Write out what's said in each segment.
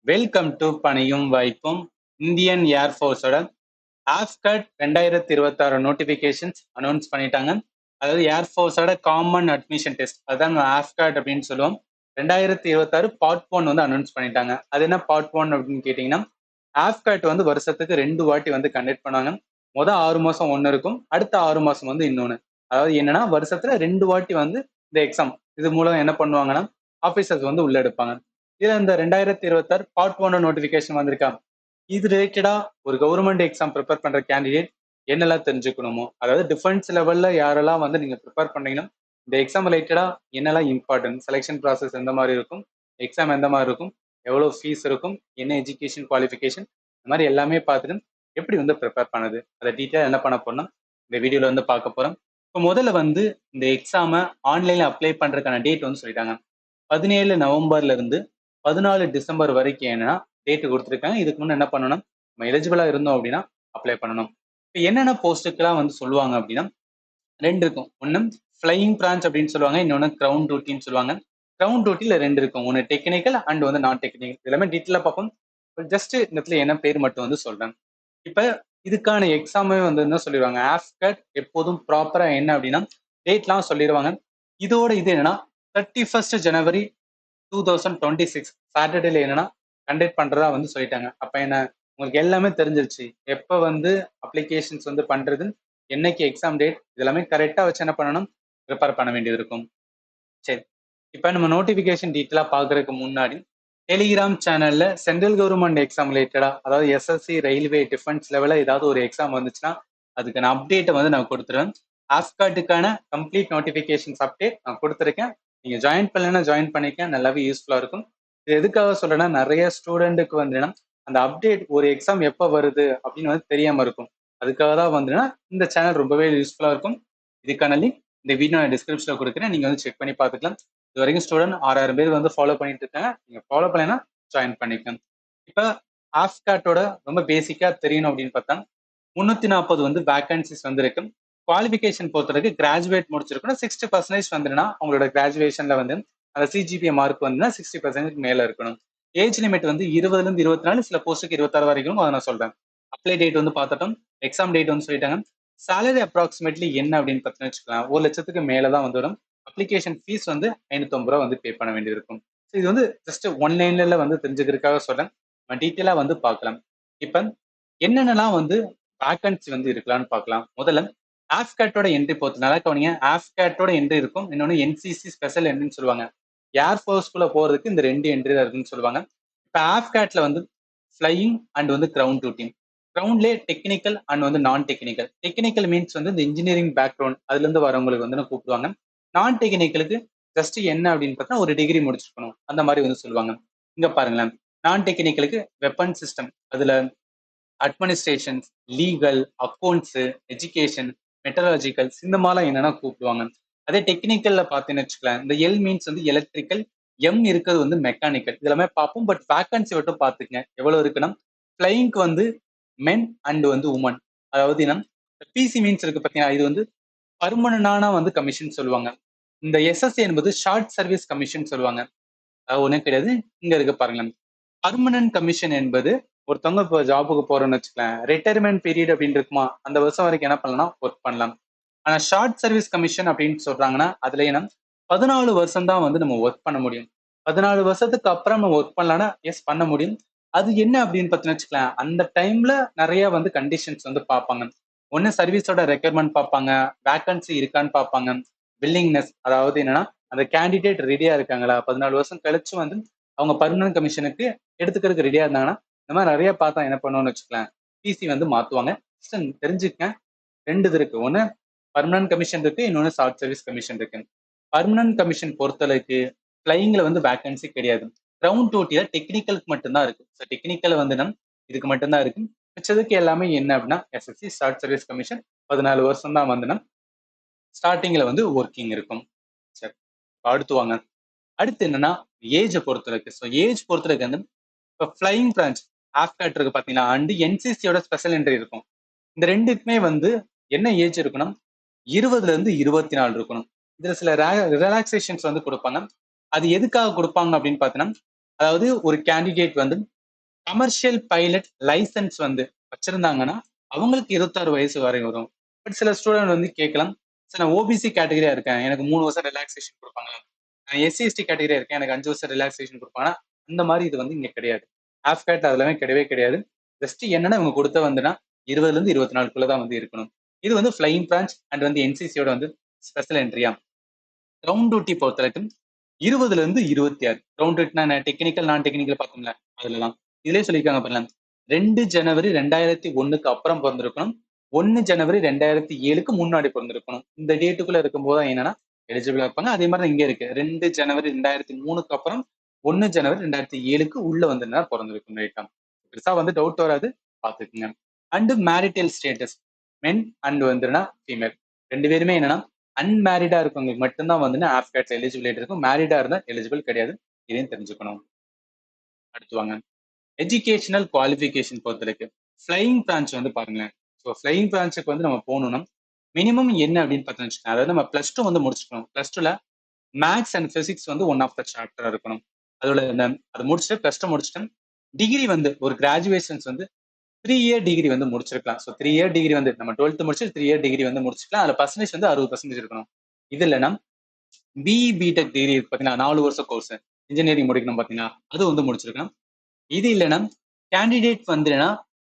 Welcome to பணியும் வாய்ப்பும். Indian ஏர்ஃபோர்ஸோட ஆஃப்கட் 2026 notifications announce பண்ணிட்டாங்க. அதாவது ஏர்ஃபோர்ஸோட காமன் அட்மிஷன் டெஸ்ட், அதுதான் ஆஃப்கட் அப்படின்னு சொல்லுவோம். 2026 பார்ட் 1 வந்து அனௌன்ஸ் பண்ணிட்டாங்க. அது என்ன பார்ட் 1 அப்படின்னு கேட்டீங்கன்னா, ஆஃப்கட் வந்து வருஷத்துக்கு 2 வாட்டி வந்து கண்டக்ட் பண்ணுவாங்க. மொதல் 6 மாசம் ஒன்று இருக்கும், அடுத்த 6 மாசம் வந்து இன்னொன்று. அதாவது என்னன்னா, வருஷத்துல 2 வாட்டி வந்து இந்த எக்ஸாம் இது மூலம் என்ன பண்ணுவாங்கன்னா ஆபீசர்ஸ் வந்து உள்ள எடுப்பாங்க. இதுல இந்த 2026 பார்ட் 1 நோட்டிபிகேஷன் வந்திருக்கா. இது ரிலேட்டடா ஒரு கவர்மெண்ட் எக்ஸாம் ப்ரிப்பேர் பண்ற கேண்டிடேட் என்னெல்லாம் தெரிஞ்சுக்கணுமோ, அதாவது டிஃபென்ஸ் லெவல்ல யாரெல்லாம் வந்து நீங்க ப்ரிப்பேர் பண்ணீங்கன்னா இந்த எக்ஸாம் ரிலேட்டடா என்னெல்லாம் இம்பார்ட்டன்ட், செலெக்ஷன் ப்ராசஸ் எந்த மாதிரி இருக்கும், எக்ஸாம் எந்த மாதிரி இருக்கும், எவ்வளவு ஃபீஸ் இருக்கும், என்ன எஜுகேஷன் குவாலிஃபிகேஷன், இந்த மாதிரி எல்லாமே பார்த்துட்டு எப்படி வந்து ப்ரிப்பேர் பண்ணுது அதை டீட்டெயில் என்ன பண்ண போறோம்னா இந்த வீடியோல வந்து பார்க்க போறோம். இப்போ முதல்ல வந்து இந்த எக்ஸாமை ஆன்லைன்ல அப்ளை பண்றதுக்கான டேட் வந்து சொல்லிட்டாங்க. 17 நவம்பர்ல இருந்து 14 டிசம்பர் வரைக்கும் என்னன்னா டேட் கொடுத்துருக்காங்க. இதுக்கு முன்னே என்ன பண்ணணும், நம்ம எலிஜிபிளா இருந்தோம் அப்படின்னா அப்ளை பண்ணணும். இப்போ என்னென்ன போஸ்ட்டுக்கெல்லாம் வந்து சொல்லுவாங்க அப்படின்னா 2 இருக்கும். ஒன்று ஃப்ளையிங் பிரான்ச் அப்படின்னு சொல்லுவாங்க, இன்னொன்று கிரவுண்ட் டியூட்டின்னு சொல்லுவாங்க. கிரவுண்ட் டியூட்டியில் 2 இருக்கும், ஒன்று டெக்னிக்கல் அண்ட் வந்து நான் டெக்னிக்கல். எல்லாமே டீட்டெயிலாக பார்ப்போம். ஜஸ்ட் இந்த இடத்துல என்ன பேர் மட்டும் வந்து சொல்றேன். இப்போ இதுக்கான எக்ஸாமே வந்து என்ன சொல்லிடுவாங்க, ஆஃப்கட் எப்போதும் ப்ராப்பரா என்ன அப்படின்னா டேட்லாம் சொல்லிடுவாங்க. இதோட இது என்னன்னா 31 ஜனவரி 2026 சாட்டர்டேல என்னன்னா கண்டக்ட் பண்றதா வந்து சொல்லிட்டாங்க. அப்ப என்ன, உங்களுக்கு எல்லாமே தெரிஞ்சிருச்சு எப்ப வந்து அப்ளிகேஷன்ஸ் வந்து பண்றது, என்னைக்கு எக்ஸாம் டேட், இதெல்லாமே கரெக்டா வச்சு என்ன பண்ணணும், ப்ரிப்பேர் பண்ண வேண்டியது இருக்கும். சரி, இப்ப நம்ம நோட்டிபிகேஷன் டீட்டெயிலா பாக்குறதுக்கு முன்னாடி டெலிகிராம் சேனல்ல சென்ட்ரல் கவர்மெண்ட் எக்ஸாம் ரிலேட்டடா, அதாவது எஸ்எஸ்சி, ரயில்வே, டிஃபென்ஸ் லெவலில் ஏதாவது ஒரு எக்ஸாம் வந்துச்சுன்னா அதுக்கான அப்டேட்டை வந்து நான் கொடுத்துருவேன். ஆஃப்காட்டுக்கான கம்ப்ளீட் நோட்டிஃபிகேஷன்ஸ் அப்டேட் நான் கொடுத்துருக்கேன். நீங்க ஜாயின் பண்ணலன்னா ஜாயின் பண்ணிக்க, நல்லாவே யூஸ்ஃபுல்லா இருக்கும். இது எதுக்காக சொல்றேன்னா, நிறைய ஸ்டூடெண்ட்டுக்கு வந்து அந்த அப்டேட் ஒரு எக்ஸாம் எப்போ வருது அப்படின்னு வந்து தெரியாம இருக்கும். அதுக்காக தான் வந்து இந்த சேனல் ரொம்பவே யூஸ்ஃபுல்லா இருக்கும். இதுக்கான லிங்க் இந்த வீடியோ நான் டிஸ்கிரிப்ஷன்ல கொடுக்குறேன், நீங்க வந்து செக் பண்ணி பார்த்துக்கலாம். இது வரைக்கும் ஸ்டூடெண்ட் 6000 பேர் வந்து ஃபாலோ பண்ணிட்டு இருக்காங்க. நீங்க ஃபாலோ பண்ணலைன்னா ஜாயின் பண்ணிக்கலாம். இப்போ ஆஃப்காட்டோட ரொம்ப பேசிக்கா தெரியணும் அப்படின்னு பார்த்தா 340 வந்து வேகன்சிஸ் வந்து இருக்கு. குவாலிஃபிகேஷன் பொறுத்தவரைக்கும் கிராஜுவேட் முடிச்சிருக்கணும். 60% வந்துன்னா அவங்களோட கிராஜுவேஷன்ல வந்து அந்த சிஜிபிஏ மார்க் வந்து 60% மேல இருக்கணும். ஏஜ் லிமிட் வந்து 20ல இருந்து 24, சில போஸ்ட்டுக்கு 26 வரைக்கும் அதை நான் சொல்றேன். அப்ளை டேட் வந்து பார்த்துட்டோம், எக்ஸாம் டேட் வந்து சொல்லிட்டாங்க. சேலரி அப்ராக்சிமேட்லி என்ன அப்படின்னு பார்த்தீங்கன்னு வச்சுக்கலாம், 1 லட்சத்துக்கு மேல தான் வந்து வரும். அப்ளிகேஷன் ஃபீஸ் வந்து 550 ரூபா வந்து பே பண்ண வேண்டியது இருக்கும். இது வந்து ஜஸ்ட் ஒன்லைன்ல வந்து தெரிஞ்சுக்கிறதுக்காக சொல்றேன். நம்ம டீட்டெயிலா வந்து பார்க்கலாம். இப்ப என்னென்னலாம் வந்து வேகன்சி வந்து இருக்கலாம்னு பார்க்கலாம். முதல்ல ஆஃப்கேட்டோட என்ட்ரி பொறுத்து நல்லா கவனிங்க. ஆஃப்கேட்டோட என்ட்ரி இருக்கும், இன்னொன்று என்சிசி ஸ்பெஷல் என்ட்ரின்னு சொல்லுவாங்க. ஏர்ஃபோர்ஸ்குள்ள போறதுக்கு இந்த 2 என்ட்ரி தான் இருக்குன்னு சொல்லுவாங்க. இப்போ ஆஃப்கேட்ல வந்து ஃப்ளையிங் அண்ட் வந்து கிரவுண்ட் டியூட்டி. கிரவுண்ட்லேயே டெக்னிக்கல் அண்ட் வந்து நான் டெக்னிக்கல். டெக்னிக்கல் மீன்ஸ் வந்து இந்த இன்ஜினியரிங் பேக்ரவுண்ட் அதுல இருந்து வரவங்களுக்கு வந்து கூப்பிடுவாங்க. நான் டெக்னிக்கலுக்கு ஜஸ்ட் என்ன அப்படின்னு பார்த்தா ஒரு டிகிரி முடிச்சிருக்கணும், அந்த மாதிரி வந்து சொல்லுவாங்க. இங்க பாருங்களேன், நான் டெக்னிக்கலுக்கு வெப்பன் சிஸ்டம், அதுல அட்மினிஸ்ட்ரேஷன்ஸ், லீகல், அக்கௌண்ட்ஸ், எஜுகேஷன், மெட்டலாஜிக்கல்ஸ் இந்த மாதிரிலாம் என்னன்னா கூப்பிடுவாங்க. அதே டெக்னிக்கல்ல பார்த்தீங்கன்னு வச்சுக்கலாம், இந்த எல் மீன்ஸ் வந்து எலக்ட்ரிக்கல், எம் இருக்கிறது வந்து மெக்கானிக்கல். இதெல்லாமே பார்ப்போம். பட் வேகன்சி மட்டும் பார்த்துக்கங்க எவ்வளவு இருக்குன்னா, ஃபிளைங்க்கு வந்து மென் அண்ட் வந்து உமன். அதாவது என்ன, பிசி மீன்ஸ் இருக்கு பார்த்தீங்கன்னா, இது வந்து பர்மனன்டான வந்து கமிஷன் சொல்லுவாங்க. இந்த எஸ்எஸ்சி என்பது ஷார்ட் சர்வீஸ் கமிஷன் சொல்லுவாங்க. அது ஒன்றும் கிடையாது. இங்க இருக்கு பாருங்களேன், பர்மனன்ட் கமிஷன் என்பது ஒருத்தவங்க இப்போ ஜாபுக்கு போறோம்னு வச்சுக்கலாம், ரிட்டையர்மெண்ட் பீரியட் அப்படின்னு இருக்குமா, அந்த வருஷம் வரைக்கும் என்ன பண்ணலாம், ஒர்க் பண்ணலாம். ஆனா ஷார்ட் சர்வீஸ் கமிஷன் அப்படின்னு சொல்றாங்கன்னா அதுல என்ன 14 வருஷம் தான் வந்து நம்ம ஒர்க் பண்ண முடியும். 14 வருஷத்துக்கு அப்புறம் நம்ம ஒர்க் பண்ணலாம்னா எஸ் பண்ண முடியும். அது என்ன அப்படின்னு பார்த்தீங்கன்னு வச்சுக்கலாம், அந்த டைம்ல நிறைய வந்து கண்டிஷன்ஸ் வந்து பார்ப்பாங்க. ஒன்னு சர்வீஸோட ரெக்யர்மெண்ட் பார்ப்பாங்க, வேகன்சி இருக்கான்னு பார்ப்பாங்க, வில்லிங்னஸ், அதாவது என்னன்னா அந்த கேண்டிடேட் ரெடியா இருக்காங்களா, 14 வருஷம் கழிச்சு வந்து அவங்க பர்மனன்ட் கமிஷனுக்கு எடுத்துக்கிறதுக்கு ரெடியா இருந்தாங்கன்னா இந்த மாதிரி நிறைய பார்த்தா என்ன பண்ணுவோம்னு வச்சுக்கலாம், பிசி வந்து மாத்துவாங்க. தெரிஞ்சுக்க, 2 இது இருக்கு. ஒன்று பர்மனன்ட் கமிஷன் இருக்கு, இன்னொன்று ஷார்ட் சர்வீஸ் கமிஷன் இருக்கு. பர்மனன்ட் கமிஷன் பொறுத்தளவுக்கு ஃபிளைங்ல வந்து வேகன்சி கிடையாது. கிரவுண்ட் டியூட்டியில டெக்னிக்கலுக்கு மட்டும்தான் இருக்கு. ஸோ டெக்னிக்கல் வந்து இதுக்கு மட்டும்தான் இருக்கு. மிச்சதுக்கு எல்லாமே என்ன அப்படின்னா எஸ்எஸ்சி ஷார்ட் சர்வீஸ் கமிஷன் 14 வருஷம் தான் வந்து ஸ்டார்டிங்ல வந்து ஒர்க்கிங் இருக்கும். சரி, அடுத்து வாங்க. அடுத்து என்னன்னா ஏஜை பொறுத்தளவுக்கு. ஸோ ஏஜ் பொறுத்தளவுக்கு வந்து இப்போ ஃபிளைங் பிரான்ச் ஆஃப்கேட் இருக்கு பார்த்தீங்கன்னா, அண்ட் என்சிசியோட ஸ்பெஷல் என்ட்ரி இருக்கும். இந்த ரெண்டுக்குமே வந்து என்ன ஏஜ் இருக்கணும், 20ல இருந்து 24 இருக்கணும். இதுல சில ரிலாக்ஸேஷன்ஸ் வந்து கொடுப்பாங்க. அது எதுக்காக கொடுப்பாங்க அப்படின்னு பார்த்தீங்கன்னா, அதாவது ஒரு கேண்டிடேட் வந்து கமர்ஷியல் பைலட் லைசன்ஸ் வந்து வச்சிருந்தாங்கன்னா அவங்களுக்கு 26 வயசு வரை வரும். பட் சில ஸ்டூடெண்ட் வந்து கேட்கலாம், சார் நான் ஓபிசி கேட்டகரியா இருக்கேன், எனக்கு 3 வருஷம் ரிலாக்ஸேஷன் கொடுப்பாங்களா? நான் எஸ்சி எஸ்டி கேட்டகரியா இருக்கேன், எனக்கு 5 வருஷம் ரிலாக்ஸேஷன் கொடுப்பாங்கன்னா, அந்த மாதிரி இது வந்து இங்க கிடையாது. ஆஃப்கேட் அதெல்லாமே கிடையவே கிடையாது. ஜஸ்ட் என்னன்னா இவங்க கொடுத்த வந்துன்னா 20ல இருந்து 24க்குள்ள தான் வந்து இருக்கணும். இது வந்து ஃபிளையிங் பிரான்ச் அண்ட் வந்து என்சிசியோட வந்து ஸ்பெஷல் என்ட்ரியா. கிரவுண்ட் டியூட்டி பொறுத்த வரைக்கும் 20ல இருந்து 26. கிரவுண்ட் டியூட்டினா டெக்னிக்கல் நான் டெக்னிக்கல் பார்த்தோம்ல அதுலலாம். இதுலயே சொல்லியிருக்காங்க பாருங்க, 2 ஜனவரி 2001க்கு அப்புறம் பிறந்திருக்கணும், 1 ஜனவரி 2007க்கு முன்னாடி பிறந்திருக்கணும். இந்த டேட்டுக்குள்ள இருக்கும்போது தான் என்னன்னா எலிஜிபிளா இருப்பாங்க. அதே மாதிரி தான் இங்க இருக்கு, 2 ஜனவரி 2003க்கு அப்புறம் 1 ஜனவரி 2007க்கு உள்ள வந்து பிறந்திருக்கும். ரைட்டா? பெருசா வந்து டவுட் வராது, பாத்துக்குங்க. And marital status men and வந்துன்னா ஃபீமேல் 2 பேருமே என்னன்னா அன்மேரிடா இருக்கவங்களுக்கு மட்டும்தான் வந்து ஆஃப்கேட்ல எலிஜிபிலிட்டி இருக்கும். மேரிடா இருந்தா எலிஜிபிள் கிடையாது. இதையும் தெரிஞ்சுக்கணும். அடுத்து வாங்க, எஜுகேஷனல் குவாலிஃபிகேஷன் பொறுத்தவரைக்கும் ஃபிளையிங் பிரான்ச் வந்து பாருங்களேன். ஸோ ஃபிளையிங் பிரான்ச்சுக்கு வந்து நம்ம போகணும்னா மினிமம் என்ன அப்படின்னு பார்த்தோம்னு வச்சுக்கோங்க, அதாவது நம்ம +2 வந்து முடிச்சுக்கணும். +2ல மேக்ஸ் அண்ட் பிசிக்ஸ் வந்து ஒன் ஆஃப் த சாப்டரா இருக்கணும். அதோட அதை முடிச்சுட்டு +2 முடிச்சுட்டு டிகிரி வந்து ஒரு கிராஜுவேஷன்ஸ் வந்து 3 இயர் டிகிரி வந்து முடிச்சிருக்கலாம். ஸோ 3 இயர் டிகிரி வந்து நம்ம 12th முடிச்சு 3 இயர் டிகிரி வந்து முடிச்சுக்கலாம். அதுல பர்சன்டேஜ் வந்து 60% இருக்கணும். இது இல்லைன்னா பிஇ பிடெக் டிகிரி இருக்கு பார்த்தீங்கன்னா 4 வருஷம் கோர்ஸ் இன்ஜினியரிங் முடிக்கணும் பார்த்தீங்கன்னா அது வந்து முடிச்சிருக்கணும். இது இல்லைன்னா கேண்டிடேட் வந்து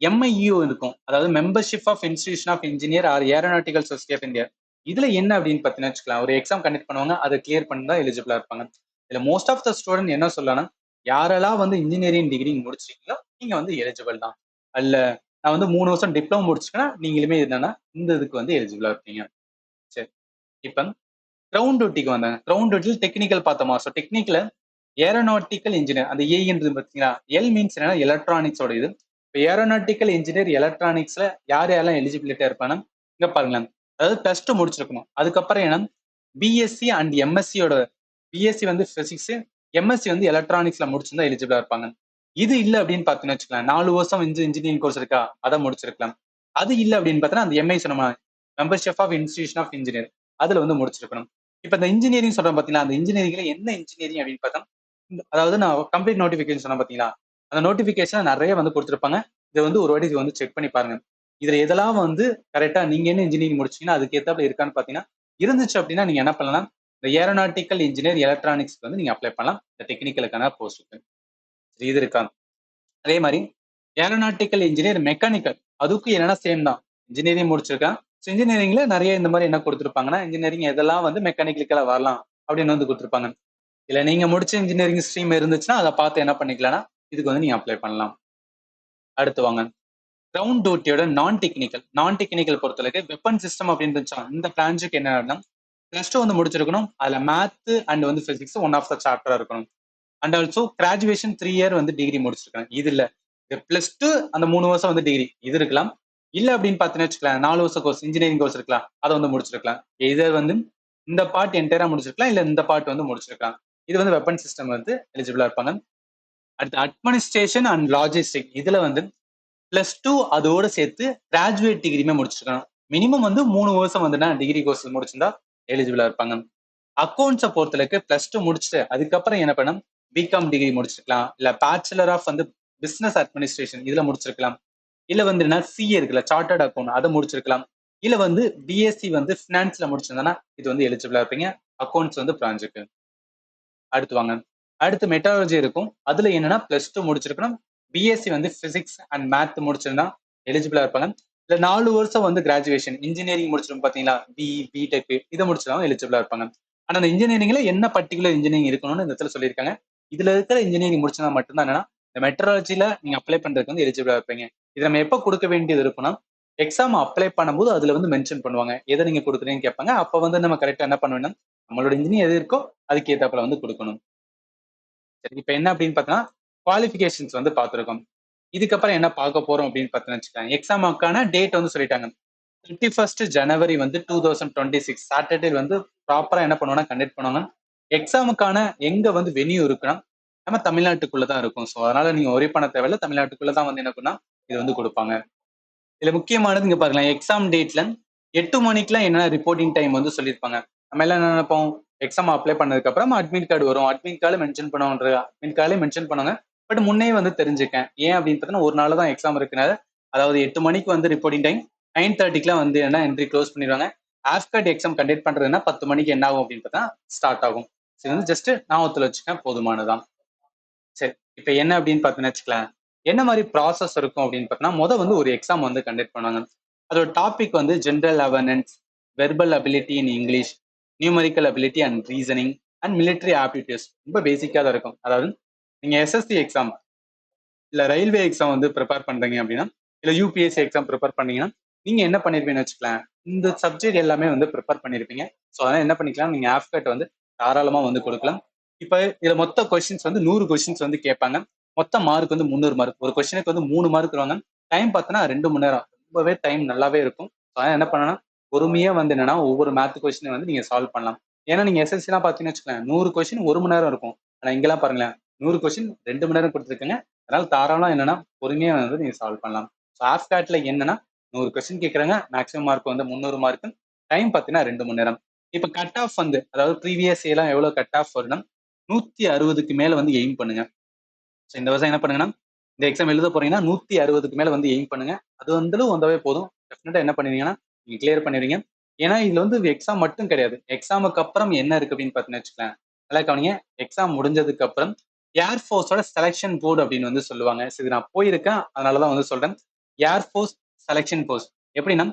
எம்ஐஇஓ இருக்கும், அதாவது membership of institution of engineer or aeronautical society of India. இதுல என்ன அப்படின்னு பார்த்தீங்கன்னா வச்சுக்கலாம், ஒரு எக்ஸாம் கண்டக்ட் பண்ணுவாங்க, அதை கிளியர் பண்ணி தான் எலிஜிபிளா இருப்பாங்க. இதுல மோஸ்ட் ஆஃப் த ஸ்டூடெண்ட் என்ன சொல்லலாம், யாரெல்லாம் வந்து இன்ஜினியரிங் டிகிரி முடிச்சிருக்கீங்களோ நீங்க வந்து எலிஜிபிள் தான். அல்ல நான் வந்து 3 வருஷம் டிப்ளமோ முடிச்சுக்கன்னா நீங்களுமே என்னன்னா இந்த இதுக்கு வந்து எலிஜிபிளா இருப்பீங்க. சரி, இப்ப கிரவுண்ட் டியூட்டிக்கு வந்தாங்க. கிரவுண்ட் டியூட்டியில் டெக்னிக்கல் பார்த்தோமா? ஸோ டெக்னிக்கல ஏரோநாட்டிக்கல் இன்ஜினியர், அந்த ஏன்றது பார்த்தீங்களா? எல் மீன்ஸ் என்னன்னா எலக்ட்ரானிக்ஸோட இது. இப்போ ஏரோநாட்டிக்கல் இன்ஜினியர் எலக்ட்ரானிக்ஸ்ல யார் யாரெல்லாம் எலிஜிபிலிட்டியா இருப்பாங்கன்னா இங்க பாருங்களேன், அதாவது +2 முடிச்சிருக்கணும். அதுக்கப்புறம் என்ன பிஎஸ்சி அண்ட் எம்எஸ்சியோட, பிஎஸ்சி வந்து பிசிக்ஸ், எம்எஸ்சி வந்து எலக்ட்ரானிக்ஸ்ல முடிச்சிருந்தா எலிஜிபிளா இருப்பாங்க. இது இல்ல அப்படின்னு பார்த்தீங்கன்னு வச்சுக்கலாம், 4 வருஷம் இன்ஜினியரிங் கோர்ஸ் இருக்கா அதை முடிச்சிருக்கலாம். அது இல்ல அப்படின்னு பார்த்தோன்னா அந்த எம்ஐ சொன்னோமா, membership of institution of engineer, அதுல வந்து முடிச்சிருக்கணும். இப்ப இந்த இன்ஜினியரிங் சொல்றேன் பாத்தீங்களா, அந்த இன்ஜினியரிங்ல என்ன இன்ஜினியரிங் அப்படின்னு பார்த்தா, அதாவது நான் கம்ப்ளீட் நோட்டிபிகேஷன் சொன்னேன் பாத்தீங்களா, அந்த நோட்டிபிகேஷன் நிறைய வந்து கொடுத்துருப்பாங்க. இதை வந்து ஒரு வாட்டி வந்து செக் பண்ணி பாருங்க. இதுல எதெல்லாம் வந்து கரெக்டா நீங்க என்ன இன்ஜினியரிங் முடிச்சீங்கன்னா அதுக்கு ஏத்தாப்புல இருக்கான்னு பாத்தீங்கன்னா, இருந்துச்சு அப்படின்னா நீங்க என்ன பண்ணலாம், இந்த ஏரோநாட்டிக்கல் இன்ஜினியர் எலக்ட்ரானிக்ஸ்க்கு வந்து நீங்க அப்ளை பண்ணலாம், இந்த டெக்னிக்கலுக்கான போஸ்ட்டுக்கு. இது இருக்கா? அதே மாதிரி ஏரோநாட்டிக்கல் இன்ஜினியர் மெக்கானிக்கல், அதுக்கு என்னன்னா சேம் தான், இன்ஜினியரிங் முடிச்சிருக்கேன். ஸோ இன்ஜினியரிங்ல நிறைய இந்த மாதிரி என்ன கொடுத்துருப்பாங்கன்னா, இன்ஜினியரிங் எதெல்லாம் வந்து மெக்கானிக்கலா வரலாம் அப்படின்னு வந்து கொடுத்துருப்பாங்க. இல்ல நீங்க முடிச்ச இன்ஜினியரிங் ஸ்ட்ரீம் இருந்துச்சுன்னா அதை பார்த்து என்ன பண்ணிக்கலாம்னா இதுக்கு வந்து நீங்க அப்ளை பண்ணலாம். அடுத்து வாங்க, கிரவுண்ட் டியூட்டியோட நான் டெக்னிக்கல் பொறுத்தளவுக்கு வெப்பன் சிஸ்டம் அப்படின்னு இருந்துச்சா, இந்த பிரான்ச்சுக்கு என்ன +2 வந்து முடிச்சிருக்கணும். அதுல மேத் அண்ட் வந்து பிசிக்ஸ் ஒன் ஆஃப் த சாப்டரா இருக்கணும். அண்ட் ஆல்சோ கிராஜுவேஷன் 3 இயர் வந்து டிகிரி முடிச்சிருக்கேன். இது இல்ல +2 அந்த 3 வருஷம் வந்து டிகிரி இது இருக்கலாம். இல்ல அப்படின்னு பார்த்தீங்கன்னு வச்சுக்கலாம், 4 வருஷம் கோர்ஸ் இன்ஜினியரிங் கோர்ஸ் இருக்கலாம், அதை வந்து முடிச்சிருக்கலாம். இதை வந்து இந்த பார்ட் என்டையரா முடிச்சிருக்கலாம், இல்ல இந்த பார்ட் வந்து முடிச்சிருக்கலாம். இது வந்து வெப்பன் சிஸ்டம் வந்து எலிஜிபிளா இருப்பாங்க. அடுத்து அட்மினிஸ்ட்ரேஷன் அண்ட் லாஜிஸ்டிக், இதுல வந்து +2 அதோட சேர்த்து கிராஜுவேட் டிகிரியுமே முடிச்சிருக்கணும். மினிமம் வந்து 3 வருஷம் வந்து டிகிரி கோர்ஸ் முடிச்சிருந்தா எலிஜிபிளா இருப்பாங்க. அக்கௌண்ட்ஸை பொறுத்தளவுக்கு +2 முடிச்சுட்டு அதுக்கப்புறம் என்ன பண்ணணும், பிகாம் டிகிரி முடிச்சிருக்கலாம், இல்ல பேச்சுலர் ஆஃப் வந்து பிசினஸ் அட்மினிஸ்ட்ரேஷன் இதுல முடிச்சிருக்கலாம், இல்ல வந்து என்ன சிஏ இருக்குல்ல சார்ட்டர்ட் அக்கௌண்ட் அதை முடிச்சிருக்கலாம், இல்ல வந்து பிஎஸ்சி வந்து பினான்ஸ்ல முடிச்சிருந்தா இது வந்து எலிஜிபிளா இருப்பீங்க அக்கௌண்ட்ஸ் வந்து பிரான்ச்சுக்கு. அடுத்து வாங்க, அடுத்து மெட்டாலஜி இருக்கும். அதுல என்னன்னா +2 முடிச்சிருக்கணும், பிஎஸ்சி வந்து பிசிக்ஸ் அண்ட் மேத் முடிச்சிருந்தா எலிஜிபிளா இருப்பாங்க. இல்ல 4 வருஷம் வந்து கிராஜுவேஷன் இன்ஜினியரிங் முடிச்சிருக்கும் பாத்தீங்களா, பிஇ பிடெக் இது முடிச்சிருந்தா எலிஜிபிளா இருப்பாங்க. ஆனா அந்த இன்ஜினியரிங்ல என்ன பர்டிகுலர் இன்ஜினியரிங் இருக்கணும்னு இந்த இடத்துல சொல்லியிருக்காங்க. இதுல இருக்கிற இன்ஜினியரிங் முடிச்சா மட்டும்தான் என்னன்னா இந்த மெட்ராலஜில நீங்க அப்ளை பண்றதுக்கு வந்து எலிஜிபிளா இருப்பீங்க. இதை நம்ம எப்ப கொடுக்க வேண்டியது இருக்குன்னா, எக்ஸாம் அப்ளை பண்ணும்போது அதுல வந்து மென்ஷன் பண்ணுவாங்க எதை நீங்க கொடுக்குறீங்கன்னு கேட்பாங்க. அப்ப வந்து நம்ம கரெக்டா என்ன பண்ணணும்னா நம்மளோட இன்ஜினியர் எது இருக்கோ அதுக்கு ஏத்தாப்புல வந்து கொடுக்கணும். சரி, இப்ப என்ன அப்படின்னு பார்த்தோம்னா குவாலிஃபிகேஷன்ஸ் வந்து பார்த்திருக்கோம். இதுக்கப்புறம் என்ன பார்க்க போறோம் அப்படின்னு பார்த்தீங்கன்னு வச்சுக்கோங்க, எக்ஸாமுக்கான டேட் வந்து சொல்லிட்டாங்க. 31st ஜனவரி வந்து 2026 சாட்டர்டே வந்து ப்ராப்பரா என்ன பண்ணுவாங்கன்னா கண்டக்ட் பண்ணுவாங்க. எக்ஸாமுக்கான எங்க வந்து வென்யூ இருக்குன்னா நம்ம தமிழ்நாட்டுக்குள்ள தான் இருக்கும். ஸோ அதனால நீங்க ஒரே பண்ண தேவையில்ல, தமிழ்நாட்டுக்குள்ள தான் வந்து என்ன பண்ணா இது வந்து கொடுப்பாங்க. இதுல முக்கியமானது இங்க பாருங்களேன், எக்ஸாம் டேட்ல 8 மணிக்கெல்லாம் என்ன ரிப்போர்ட்டிங் டைம் வந்து சொல்லியிருப்பாங்க. நம்ம எல்லாம் என்ன நினைப்போம், எக்ஸாம் அப்ளை பண்ணதுக்கு அப்புறம் அட்மிட் கார்டு வரும், அட்மிட் கார்டு மென்ஷன் பண்ணுவாங்க, அட்மிட் கார்டுல மென்ஷன் பண்ணுவாங்க பட் முன்னே வந்து தெரிஞ்சுக்கேன். ஏன் அப்படின்னு பார்த்தீங்கன்னா, ஒரு நாள் தான் எக்ஸாம் இருக்குனால, அதாவது 8 மணிக்கு வந்து ரிப்போர்ட்டிங் டைம், 9:30க்குலாம் வந்து என்ன என்ட்ரி க்ளோஸ் பண்ணிடுவாங்க. ஆஃப்டர் எக்ஸாம் கண்டக்ட் பண்றதுன்னா 10 மணிக்கு என்ன ஆகும் அப்படின்னு பார்த்தா ஸ்டார்ட் ஆகும். இது வந்து ஜஸ்ட் ஞாபகத்துல வச்சுக்க போதுமானதுதான். சரி. இப்ப என்ன அப்படின்னு பார்த்தீங்கன்னு வச்சுக்கலேன், என்ன மாரி ப்ராசஸ் இருக்கும் அப்படின்னு பார்த்தீங்கன்னா, வந்து ஒரு எக்ஸாம் வந்து கண்டக்ட் பண்ணுவாங்க. அதோட டாபிக் வந்து general awareness, verbal ability in English, numerical ability and reasoning and military aptitudes. ரொம்ப பேசிக்கா தான் இருக்கும். அதாவது நீங்க எஸ்எஸ்சி எக்ஸாம் இல்ல ரயில்வே எக்ஸாம் வந்து ப்ரிப்பேர் பண்றீங்க அப்படின்னா, இல்ல யூபிஎஸ்சி எக்ஸாம் ப்ரிப்பேர் பண்ணீங்கன்னா, நீங்க என்ன பண்ணிருப்பீங்கன்னு வச்சுக்கலாம். இந்த சப்ஜெக்ட் எல்லாமே வந்து ப்ரிப்பேர் பண்ணிருப்பீங்க. ஸோ அதனால என்ன பண்ணிக்கலாம், நீங்க ஆஃப்கட் வந்து தாராளமா வந்து கொடுக்கலாம். இப்ப இதுல மொத்த கொஸ்டின்ஸ் வந்து 100 கொஸ்டின்ஸ் வந்து கேட்பாங்க. மொத்த மார்க் வந்து 300 மார்க். ஒரு கொஸ்டினுக்கு வந்து 3 மார்க் தருவாங்க. டைம் பார்த்தோன்னா 2 மணி நேரம். ரொம்பவே டைம் நல்லாவே இருக்கும். ஸோ அதனால என்ன பண்ணணும்னா, பொறுமையா வந்து என்னன்னா, ஒவ்வொரு மேத் கொஸ்டினை வந்து நீங்க சால்வ் பண்ணலாம். ஏன்னா நீங்க எஸ்எஸ்சிலாம் பார்த்தீங்கன்னு வச்சுக்கோங்களேன், 100 கொஸ்டின் 1 மணி நேரம் இருக்கும். ஆனா இங்கெல்லாம் பாருங்களேன், 100 கொஸ்டின் 2 மணி நேரம் கொடுத்துருக்கேங்க. அதனால தாராளமா என்னன்னா பொறுமையா வந்து நீங்க சால்வ் பண்ணலாம். ஸோ ஆஃப்காட்ல என்னன்னா 100 கொஸ்டின் கேட்கறாங்க. மேக்ஸிமம் மார்க் வந்து 300 மார்க். டைம் பார்த்தீங்கன்னா 2 மணி நேரம். இப்ப கட் ஆஃப் வந்து அதாவது ப்ரீவியஸ் இயர்லாம் எவ்வளவு கட் ஆஃப் வரும்னா 160க்கு மேல வந்து எய்ம் பண்ணுங்க. ஸோ இந்த வருஷம் என்ன பண்ணுங்கன்னா, இந்த எக்ஸாம் எழுத போறீங்கன்னா 160க்கு மேல வந்து எய்ம் பண்ணுங்க. அது வந்தாவே போதும். டெஃபினட்டா என்ன பண்ணுவீங்கன்னா, நீங்க கிளியர் பண்ணிடுவீங்க. ஏன்னா இதுல வந்து எக்ஸாம் மட்டும் கிடையாது. எக்ஸாமுக்கு அப்புறம் என்ன இருக்கு அப்படின்னு பார்த்தீங்கன்னு வச்சுக்கோங்களேன். நல்லா கவனிங்க. எக்ஸாம் முடிஞ்சதுக்கு அப்புறம் ஏர்ஃபோர்ஸோட செலக்ஷன் போர்டு அப்படின்னு வந்து சொல்லுவாங்க. இது நான் போயிருக்கேன். அதனாலதான் வந்து சொல்றேன். ஏர்ஃபோர்ஸ் செலக்ஷன் போர்ஸ் எப்படின்னா,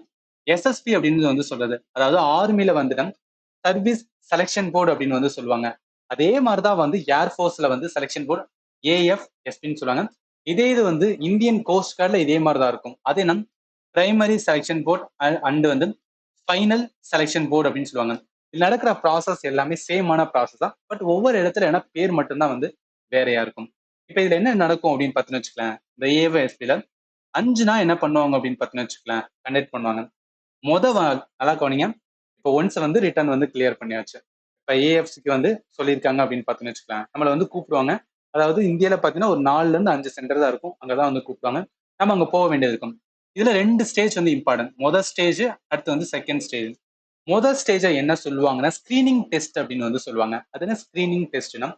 எஸ்எஸ்பி அப்படின்னு வந்து சொல்றது. அதாவது ஆர்மில வந்துட்டு சர்வீஸ் செலக்ஷன் போர்டு அப்படின்னு வந்து சொல்லுவாங்க. அதே மாதிரிதான் வந்து ஏர்ஃபோர்ஸ்ல வந்து செலக்ஷன் போர்டு ஏஎஃப்எஸ்பின்னு சொல்லுவாங்க. இது வந்து இந்தியன் கோஸ்ட் கார்டுல இதே மாதிரி தான் இருக்கும். அது என்ன பிரைமரி செலக்ஷன் போர்டு அண்ட் வந்து ஃபைனல் செலக்ஷன் போர்டு அப்படின்னு சொல்லுவாங்க. இதுல நடக்கிற ப்ராசஸ் எல்லாமே சேமான ப்ராசஸ் தான். பட் ஒவ்வொரு இடத்துல என்ன பேர் மட்டும்தான் வந்து வேறையா இருக்கும். இப்ப இதுல என்ன நடக்கும் அப்படின்னு பார்த்தீங்கன்னு வச்சுக்கலாம். இந்த ஏஎஃப்எஸ்பில 5 நாள் என்ன பண்ணுவாங்க அப்படின்னு பார்த்தீங்கன்னு வச்சுக்கலாம். கண்டக்ட் பண்ணுவாங்க. நல்லா கவனிங்க. இப்போ ஒன்ஸ் வந்து ரிட்டர்ன் வந்து கிளியர் பண்ணியாச்சு. இப்ப ஏஎஃப்சிக்கு வந்து சொல்லியிருக்காங்க அப்படின்னு பார்த்தீங்கன்னு வச்சுக்கலாம். நம்மள வந்து கூப்பிடுவாங்க. அதாவது இந்தியால பார்த்தீங்கன்னா ஒரு 4ல இருந்து 5 சென்டர் தான் இருக்கும். அங்கதான் வந்து கூப்பிடுவாங்க. நம்ம அங்க போக வேண்டியது இருக்கும். இதுல 2 ஸ்டேஜ் வந்து இம்பார்ட்டன்ட். ஸ்டேஜ் அடுத்து வந்து செகண்ட் ஸ்டேஜ். ஸ்டேஜ என்ன சொல்லுவாங்கன்னா, ஸ்கிரீனிங் டெஸ்ட் அப்படின்னு வந்து சொல்லுவாங்க. அது என்ன ஸ்கிரீனிங் டெஸ்ட்னா,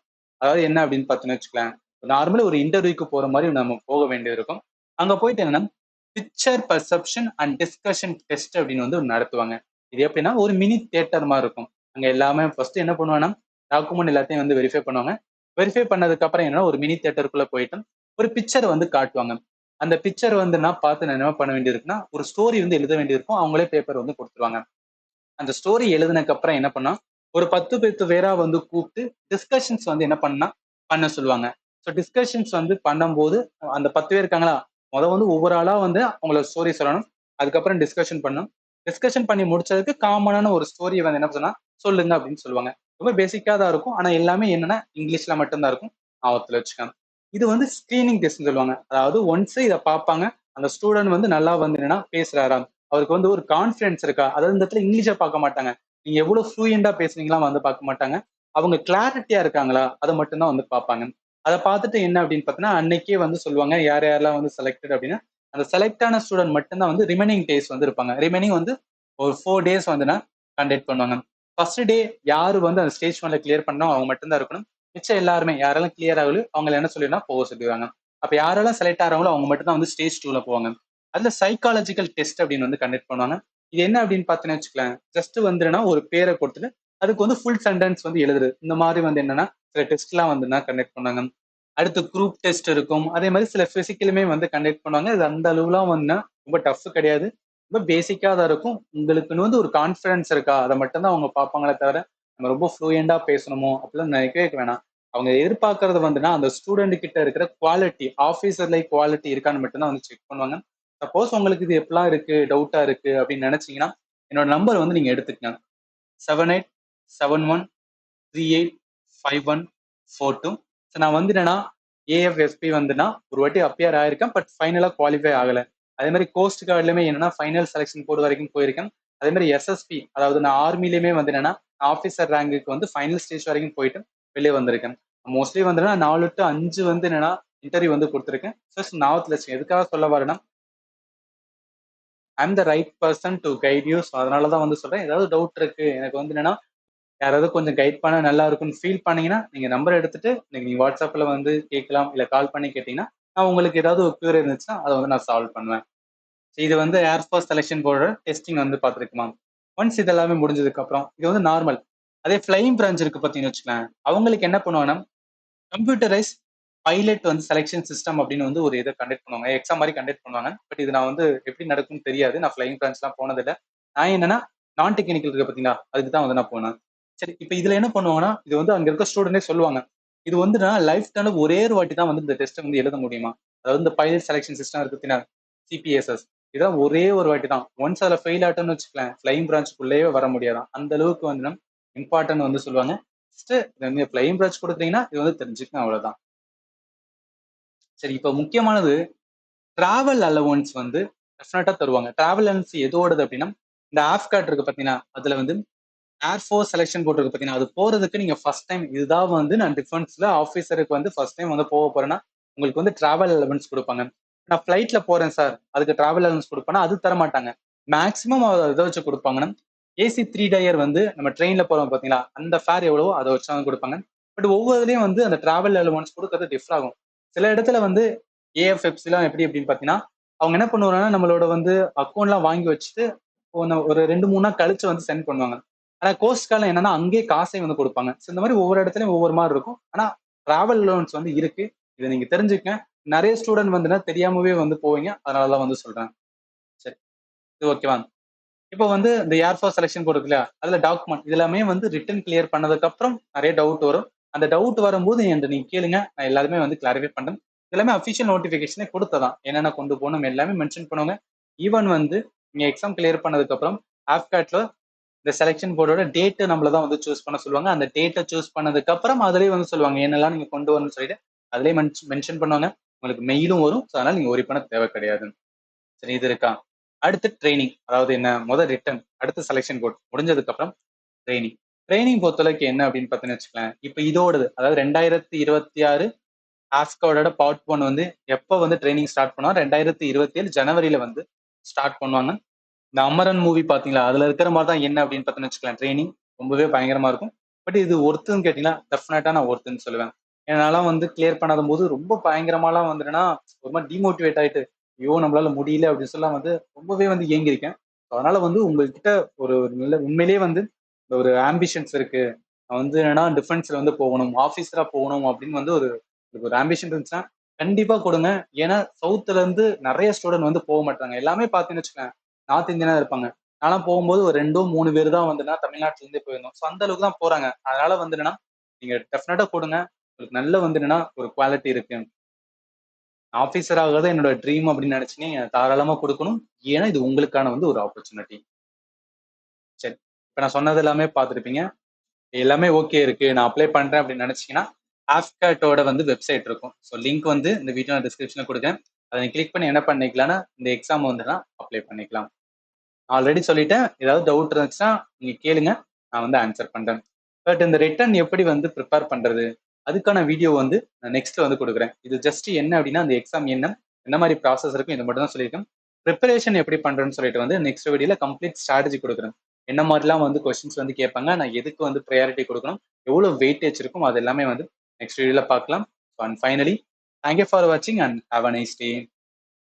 அதாவது என்ன அப்படின்னு பார்த்தீங்கன்னு வச்சுக்கலாம். நார்மலா ஒரு இன்டர்வியூக்கு போற மாதிரி நம்ம போக வேண்டியது இருக்கும். அங்க போயிட்டு என்னன்னா, picture perception and discussion test அப்படின்னு வந்து ஒண்ணு நடத்துவாங்க. இது எப்படின்னா ஒரு மினி தியேட்டர் மாதிரி இருக்கும். அங்க எல்லாமே ஃபர்ஸ்ட் என்ன பண்ணுவாங்கன்னா, டாக்குமெண்ட் எல்லாத்தையும் வந்து வெரிஃபை பண்ணுவாங்க. வெரிஃபை பண்ணதுக்கு அப்புறம் என்னன்னா ஒரு மினி தியேட்டருக்குள்ள போயிட்டு ஒரு பிக்சர் வந்து காட்டுவாங்க. அந்த பிக்சர் வந்து நான் பார்த்து நான் என்ன பண்ண வேண்டியது இருக்குன்னா, ஒரு ஸ்டோரி வந்து எழுத வேண்டியிருக்கும். அவங்களே பேப்பர் வந்து கொடுத்துருவாங்க. அந்த ஸ்டோரி எழுதுனதுக்கு அப்புறம் என்ன பண்ணா, ஒரு 10 பேரா வந்து கூப்பிட்டு டிஸ்கஷன்ஸ் வந்து என்ன பண்ண சொல்லுவாங்க. ஸோ டிஸ்கஷன்ஸ் வந்து பண்ணும்போது அந்த 10 பேர் இருக்காங்களா, வந்து ஒவ்வொரு ஆளா வந்து அவங்களோட ஸ்டோரி சொல்லணும். அதுக்கப்புறம் டிஸ்கஷன் பண்ணணும். டிஸ்கஷன் பண்ணி முடிச்சதுக்கு காமனான ஒரு ஸ்டோரிய வந்து என்ன சொன்னா, சொல்லுங்க அப்படின்னு சொல்லுவாங்க. ரொம்ப பேசிக்கா தான் இருக்கும். ஆனா எல்லாமே என்னன்னா இங்கிலீஷ்ல மட்டும் தான் இருக்கும். ஞாபகத்துல வச்சுக்கோங்க. இது வந்து ஸ்கிரீனிங் டெஸ்ட்ன்னு சொல்லுவாங்க. அதாவது ஒன்ஸ் இத பார்ப்பாங்க. அந்த ஸ்டூடெண்ட் வந்து நல்லா வந்து என்னன்னா பேசுறாரா, அவருக்கு வந்து ஒரு கான்ஃபிடன்ஸ் இருக்கா, அதாவது இந்த இடத்துல இங்கிலீஷை பார்க்க மாட்டாங்க. நீங்க எவ்வளவு ஃப்ளூயண்டா பேசுறீங்களா வந்து பார்க்க மாட்டாங்க. அவங்க கிளாரிட்டியா இருக்காங்களா, அதை மட்டும்தான் வந்து பார்ப்பாங்க. அதை பார்த்துட்டு என்ன அப்படின்னு பார்த்தீங்கன்னா, அன்னைக்கே வந்து சொல்லுவாங்க யார் யாரெல்லாம் வந்து செலக்டட் அப்படின்னா, அந்த செலக்ட் ஆன ஸ்டூடெண்ட் மட்டும்தான் வந்து ரிமைனிங் டேஸ் வந்து இருப்பாங்க. ரிமைனிங் வந்து ஒரு 4 டேஸ் வந்துன்னா கண்டக்ட் பண்ணுவாங்க. ஃபர்ஸ்ட் டே யாரு வந்து அந்த ஸ்டேஜ் 1ல கிளியர் பண்ணோம் அவங்க மட்டும்தான் இருக்கணும். மிச்சம் எல்லாருமே யாரெல்லாம் கிளியர் ஆகலையோ அவங்க என்ன சொல்லினா போக சொல்லிடுவாங்க. அப்ப யாரெல்லாம் செலக்ட் ஆகிறாங்களோ அவங்க மட்டும் தான் வந்து ஸ்டேஜ் 2ல போவாங்க. அதுல சைக்காலஜிக்கல் டெஸ்ட் அப்படின்னு வந்து கண்டக்ட் பண்ணுவாங்க. இது என்ன அப்படின்னு பார்த்தீங்கன்னு வச்சுக்கலாம். ஜஸ்ட் வந்துன்னா ஒரு பேரை கொடுத்துட்டு அதுக்கு வந்து ஃபுல் சென்டென்ஸ் வந்து எழுதுறது. இந்த மாதிரி வந்து என்னன்னா சில டெஸ்ட் எல்லாம் வந்து கண்டக்ட் பண்ணாங்க. அடுத்து குரூப் டெஸ்ட் இருக்கும். அதே மாதிரி சில பிசிக்கலுமே வந்து கண்டக்ட் பண்ணுவாங்க. இது அந்த அளவுலாம் வந்து ரொம்ப டஃப் கிடையாது. ரொம்ப பேசிக்கா தான் இருக்கும். உங்களுக்குன்னு வந்து ஒரு கான்ஃபிடன்ஸ் இருக்கா, அதை மட்டும் தான் அவங்க பார்ப்பாங்களே தவிர நம்ம ரொம்ப ஃப்ளூயண்டா பேசணுமோ அப்படிலாம் நினைக்கவே வேணாம். அவங்க எதிர்பார்க்கறது வந்துன்னா அந்த ஸ்டூடெண்ட் கிட்ட இருக்கிற குவாலிட்டி, ஆஃபீஸர் லைக் குவாலிட்டி இருக்கான்னு மட்டும் தான் வந்து செக் பண்ணுவாங்க. சப்போஸ் உங்களுக்கு இது எப்படிலாம் இருக்கு, டவுட்டா இருக்கு அப்படின்னு நினைச்சீங்கன்னா, என்னோட நம்பர் வந்து நீங்க எடுத்துக்கங்க. 7871385142. ஸோ நான் வந்து என்னன்னா ஏஎஃப்எஸ்பி வந்துன்னா ஒரு வாட்டி அப்பியர் ஆயிருக்கேன். பட் ஃபைனலா குவாலிஃபை ஆகல. அதே மாதிரி கோஸ்ட் கார்டுலயுமே என்னன்னா ஃபைனல் செலக்ஷன் போர்டு வரைக்கும் போயிருக்கேன். அதே மாதிரி எஸ்எஸ்பி அதாவது நான் ஆர்மிலயுமே வந்து என்னன்னா ஆஃபீஸர் ரேங்குக்கு வந்து ஃபைனல் ஸ்டேஜ் வரைக்கும் போயிட்டு வெளியே வந்திருக்கேன். மோஸ்ட்லி வந்து 4 to 5 வந்து என்னன்னா இன்டர்வியூ வந்து கொடுத்துருக்கேன். ஞாபகத்துல வச்சுக்கோங்க. எதுக்காக சொல்ல வரேன்னா, I am the right person to guide you. So அதனால தான் வந்து சொல்றேன். ஏதாவது டவுட் இருக்கு எனக்கு வந்து என்னன்னா யாராவது கொஞ்சம் கைட் பண்ண நல்லா இருக்கும்னு ஃபீல் பண்ணீங்கன்னா நீங்க நம்பர் எடுத்துட்டு நீங்க வாட்ஸ்அப்ல வந்து கேட்கலாம், இல்ல கால் பண்ணி கேட்டீங்கன்னா நான் உங்களுக்கு ஏதாவது ஒரு query இருந்துச்சுன்னா அதை வந்து நான் சால்வ் பண்ணுவேன். இது வந்து ஏர்ஃபோர்ஸ் செலெக்ஷன் போர்டு டெஸ்டிங் வந்து பார்த்துருக்குமா. ஒன்ஸ் இது எல்லாமே முடிஞ்சதுக்கு அப்புறம் இது வந்து நார்மல். அதே ஃபிளைங் பிரான்ச் இருக்கு பார்த்தீங்கன்னு வச்சுக்கோங்களேன், அவங்களுக்கு என்ன பண்ணுவாங்கன்னா கம்ப்யூட்டரைஸ் பைலட் வந்து செலெக்ஷன் சிஸ்டம் அப்படின்னு வந்து ஒரு இதை கண்டக்ட் பண்ணுவாங்க, எக்ஸாம் மாதிரி கண்டக்ட் பண்ணுவாங்க. பட் இது நான் வந்து எப்படி நடக்கும்னு தெரியாது, நான் ஃபிளைங் பிரான்ச்லாம் போனதில்லை. நான் என்னன்னா நான் டெக்னிக்கல் இருக்கு பார்த்தீங்களா, அதுக்கு தான் வந்து நான் போனேன். சரி, இப்போ இதுல என்ன பண்ணுவாங்கன்னா இது வந்து அங்க இருக்க ஸ்டூடெண்டே சொல்லுவாங்க, இது வந்து நான் லைஃப் டைம்ல ஒரே ஒரு வாட்டி தான் வந்து இந்த டெஸ்ட்டை வந்து எழுத முடியுமா. அதாவது இந்த பைலட் செலெக்ஷன் சிஸ்டம் இருக்கு பார்த்தீங்கன்னா, சிபிஎஸ்எஸ், இதான் ஒரே ஒரு வாட்டி தான். ஒன்ஸ் அதில் ஃபெயில் ஆட்டோன்னு வச்சுக்கலாம், ஃபிளைங் பிரான்ச்சுக்குள்ளேயே வர முடியாதான். அந்த அளவுக்கு வந்து இம்பார்ட்டன்ட் வந்து சொல்லுவாங்க. நீங்க ஃபிளைங் பிரான்ச் கொடுத்தீங்கன்னா இது வந்து தெரிஞ்சுக்கணும், அவ்வளவுதான். சரி, இப்போ முக்கியமானது டிராவல் அலவன்ஸ் வந்து டெஃபினட்டா தருவாங்க. டிராவல் அலவன்ஸ் எதோடது அப்படின்னா, இந்த ஆஃப்காட் இருக்கு பார்த்தீங்கன்னா, அதுல வந்து ஏர்ஃபோர்ஸ் செலெக்ஷன் போட்டிருக்கு பார்த்தீங்கன்னா, அது போறதுக்கு நீங்க ஃபர்ஸ்ட் டைம் இதுதான் வந்து நான் டிஃபென்ஸ்ல ஆஃபீஸருக்கு வந்து ஃபர்ஸ்ட் டைம் வந்து போக போறேன்னா உங்களுக்கு வந்து டிராவல் அலவன்ஸ் கொடுப்பாங்க. நான் ஃபிளைட்ல போறேன் சார், அதுக்கு டிராவல் அலவன்ஸ் கொடுப்பேன்னா அது தர மாட்டாங்க. மேக்ஸிமம் இதை வச்சு கொடுப்பாங்கன்னா ஏசி 3 டயர் வந்து நம்ம ட்ரெயின்ல போறோம் பார்த்தீங்களா, அந்த ஃபேர் எவ்வளவோ அதை வச்சு தான் கொடுப்பாங்க. பட் ஒவ்வொருலையும் வந்து அந்த டிராவல் அலவன்ஸ் கொடுக்கறது டிஃபர் ஆகும். சில இடத்துல வந்து ஏஎஃப்எஃப்சிலாம் எப்படி அப்படின்னு பார்த்தீங்கன்னா, அவங்க என்ன பண்ணுவாங்கன்னா நம்மளோட வந்து அக்கௌண்ட்லாம் வாங்கி வச்சுட்டு ஒரு 2-3 நாள் கழிச்சு வந்து சென்ட் பண்ணுவாங்க. ஆனா கோஸ்ட் கார்ட்ல என்னன்னா அங்கேயே காசை வந்து கொடுப்பாங்க. ஸோ இந்த மாதிரி ஒவ்வொரு இடத்துலயும் ஒவ்வொரு மாதிரி இருக்கும். ஆனா டிராவல் அலவன்ஸ் வந்து இருக்கு. இதை நீங்க தெரிஞ்சுக்கங்க. நிறைய ஸ்டூடெண்ட் வந்து தெரியாமவே வந்து போவீங்க. அதனாலதான் வந்து சொல்றேன். சரி, இது ஓகேவா? இப்போ வந்து இந்த ஏர்ஃபோர்ஸ் செலெக்ஷன் போர்டு இல்லையா, அதுல டாக்குமெண்ட் இது எல்லாமே வந்து ரிட்டன் கிளியர் பண்ணதுக்கு அப்புறம் நிறைய டவுட் வரும். அந்த டவுட் வரும்போது என்கிட்ட நீங்க கேளுங்க, நான் எல்லாருமே வந்து கிளாரிஃபை பண்றேன். எல்லாமே அஃபிஷியல் நோட்டிபிகேஷனே கொடுத்ததான், என்னென்ன கொண்டு போகணும் எல்லாமே மென்ஷன் பண்ணுவாங்க. ஈவன் வந்து நீங்க எக்ஸாம் கிளியர் பண்ணதுக்கு அப்புறம் ஆப்காட்ல இந்த செலெக்ஷன் போர்டோட டேட்டு நம்மள தான் வந்து சூஸ் பண்ண சொல்லுவாங்க. அந்த டேட்டை சூஸ் பண்ணதுக்கு அப்புறம் அதுலயே வந்து சொல்லுவாங்க என்னெல்லாம் நீங்க கொண்டு வரணும்னு சொல்லிட்டு அதுலயே மென்ஷன் பண்ணுவாங்க. உங்களுக்கு மெயிலும் வரும். ஸோ அதனால நீங்க ஒரி பண்ண தேவை கிடையாது. சரி, இது இருக்கா. அடுத்து ட்ரைனிங், அதாவது என்ன, முதல் ரிட்டன், அடுத்து செலெக்ஷன் போர்ட் முடிஞ்சதுக்கு அப்புறம் ட்ரைனிங். ட்ரைனிங் பொறுத்தளவுக்கு என்ன அப்படின்னு பார்த்தீங்கன்னு வச்சுக்கலாம், இப்போ இதோடது அதாவது 2026 ஆஸ்கோட பார்ட் 1 வந்து எப்போ வந்து ட்ரைனிங் ஸ்டார்ட் பண்ணுவாங்க, 2027 ஜனவரியில வந்து ஸ்டார்ட் பண்ணுவாங்க. இந்த அமரன் மூவி பாத்தீங்களா, அதுல இருக்கிற மாதிரி தான் என்ன அப்படின்னு பார்த்தீங்கன்னு வச்சுக்கலாம். ட்ரைனிங் ரொம்பவே பயங்கரமா இருக்கும். பட் இது ஒர்த்துன்னு கேட்டீங்கன்னா டெஃபினட்டா நான் ஒர்த்துன்னு சொல்லுவேன். என்னாலாம் வந்து கிளியர் பண்ணாத போது ரொம்ப பயங்கரமாலாம் வந்துட்டுனா ஒரு மாதிரி டிமோட்டிவேட் ஆயிட்டு ஐயோ நம்மளால முடியல அப்படின்னு சொல்லலாம் வந்து ரொம்பவே வந்து ஏங்கியிருக்கேன். அதனால வந்து உங்ககிட்ட ஒரு நல்ல உண்மையிலேயே வந்து ஒரு ஆம்பிஷன்ஸ் இருக்கு, நான் வந்து என்னன்னா டிஃபென்ஸ்ல வந்து போகணும், ஆஃபீஸரா போகணும் அப்படின்னு வந்து ஒரு ஒரு ஆம்பிஷன் இருந்துச்சுன்னா கண்டிப்பா கொடுங்க. ஏன்னா சவுத்துல இருந்து நிறைய ஸ்டூடெண்ட் வந்து போக மாட்டாங்க. எல்லாமே பாத்தீங்கன்னு வச்சுக்கோங்க நார்த் இந்தியனா இருப்பாங்க. நான்லாம் போகும்போது ஒரு 2-3 பேர் தான் வந்து தமிழ்நாட்டுல இருந்தே போயிருந்தோம். ஸோ அந்த அளவுக்கு தான் போறாங்க. அதனால வந்து என்னன்னா நீங்க டெஃபினட்டா கொடுங்க. உங்களுக்கு நல்ல வந்து என்னன்னா ஒரு குவாலிட்டி இருக்கு. ஆஃபீஸர் ஆகுறது என்னோட ட்ரீம் அப்படின்னு நினைச்சீங்க தாராளமா கொடுக்கணும். ஏன்னா இது உங்களுக்கான வந்து ஒரு ஆப்பர்ச்சுனிட்டி. சரி, இப்ப நான் சொன்னது எல்லாமே பார்த்துருப்பீங்க. எல்லாமே ஓகே இருக்கு, நான் அப்ளை பண்றேன் அப்படின்னு நினைச்சீங்கன்னா ஆஃப்காட்டோட வந்து வெப்சைட் இருக்கும். ஸோ லிங்க் வந்து இந்த வீடியோ நான் டிஸ்கிரிப்ஷன்ல கொடுக்குறேன். அதை கிளிக் பண்ணி என்ன பண்ணிக்கலாம்னா இந்த எக்ஸாம் வந்து அப்ளை பண்ணிக்கலாம். ஆல்ரெடி சொல்லிட்டேன், ஏதாவது டவுட் இருந்துச்சுன்னா நீங்க கேளுங்க, நான் வந்து ஆன்சர் பண்றேன். பட் இந்த ரிட்டர்ன் எப்படி வந்து ப்ரிப்பேர் பண்றது, அதுக்கான வீடியோ வந்து நான் நெக்ஸ்ட் வந்து கொடுக்குறேன். இது ஜஸ்ட் என்ன அப்படின்னா அந்த எக்ஸாம் என்ன மாதிரி ப்ராசஸ் இருக்கும், இதை மட்டும் தான் சொல்லியிருக்கேன். ப்ரிப்பரேஷன் எப்படி பண்றேன்னு சொல்லிட்டு வந்து நெக்ஸ்ட் வீடியோல கம்ப்ளீட் ஸ்ட்ராட்டஜி கொடுக்குறேன். என்ன மாதிரிலாம் வந்து கொஸ்டின்ஸ் வந்து கேட்பாங்க, நான் எதுக்கு வந்து ப்ரையாரிட்டி கொடுக்கணும், எவ்வளவு வெயிட்டேஜ் இருக்கும், அது எல்லாமே வந்து நெக்ஸ்ட் வீடியோல பார்க்கலாம். அண்ட் ஃபைனலி தேங்க்யூ ஃபார் வாட்சிங் and have a nice day.